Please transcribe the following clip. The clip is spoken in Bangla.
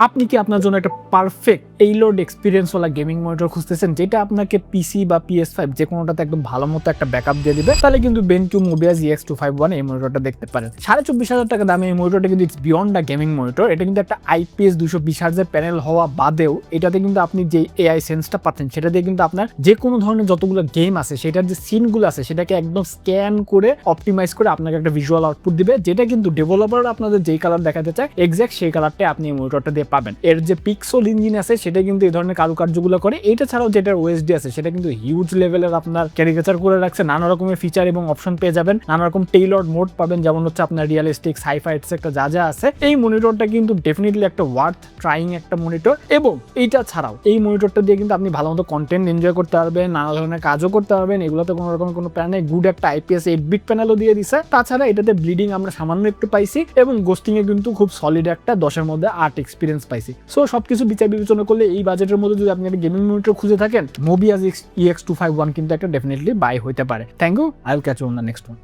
আপনি কি আপনার জন্য একটা পারফেক্ট টেইলরড এক্সপিরিয়েন্স ওয়ালা গেমিং মনিটর খুঁজতেছেন, যেটা আপনাকে পিসি বা PS5 যে কোনোটাতে একদম ভালো মতো একটা ব্যাকআপ দিয়ে দিবে, তাহলে কিন্তু BenQ Mobius EX251 এই মনিটরটা দেখতে পারেন। 24,500 টাকা দামে এই মনিটরটা কিন্তু it's beyond the gaming monitor. এটা কিন্তু একটা IPS 220 Hz প্যানেল হওয়া বাদেও এটাতে কিন্তু আপনি যে AI সেন্সটা পাচ্ছেন সেটা দিয়ে কিন্তু আপনার যে কোনো ধরনের যতগুলো গেম আছে সেটার যে সিনগুলো আছে সেটাকে একদম স্ক্যান করে অপটিমাইজ করে আপনাকে একটা ভিজুয়াল আউটপুট দিবে, যেটা কিন্তু ডেভেলপার আপনাদের যেই কালার দেখাতে চায় এক্স্যাক্ট সেই কালারটা আপনি এই মনিটরটা দিয়ে পাবেন। এর যে পিক্সেল ইঞ্জিন আছে সেটা কিন্তু এই ধরনের কারুকার্যগুলো করে। এটা ছাড়াও যেটার OSD আছে সেটা কিন্তু হিউজ লেভেলের আপনার ক্যারিকেচার করে রাখছে, নানা রকমের ফিচার এবং অপশন পেয়ে যাবেন, নানা রকম টেইলরড মোড পাবেন, যেমন হচ্ছে আপনার রিয়েলিস্টিক, সাইফাই এটসেট্রা যা যা আছে। এই মনিটরটা কিন্তু ডেফিনেটলি একটা ওয়ার্থ ট্রাইং একটা মনিটর। এবং এইটা ছাড়াও এই মনিটরটা দিয়ে কিন্তু আপনি ভালো মতো কন্টেন্ট এনজয় করতে পারবেন, নানা ধরনের কাজও করতে পারবেন। এগুলোতে কোনো রকম কোনো প্যানেল গুড একটা IPS 8-bit প্যানেলও দিয়ে দিছে। তাছাড়া এটাতে ব্লিডিং আমরা সামান্য একটু পাইছি এবং গোস্টিং এ কিন্তু খুব সলিড একটা 10-এর মধ্যে 8 এক্সপিরিয়েন্স পাইছি। সো সবকিছু বিচার বিবেচনা করলে এই বাজেটের মধ্যে যদি আপনি একটা গেমিং মনিটর খুঁজে থাকেন, Mobius EX251 কিন্তু একটা ডেফিনেটলি বাই হইতে পারে। Thank you, I will catch you on the next one.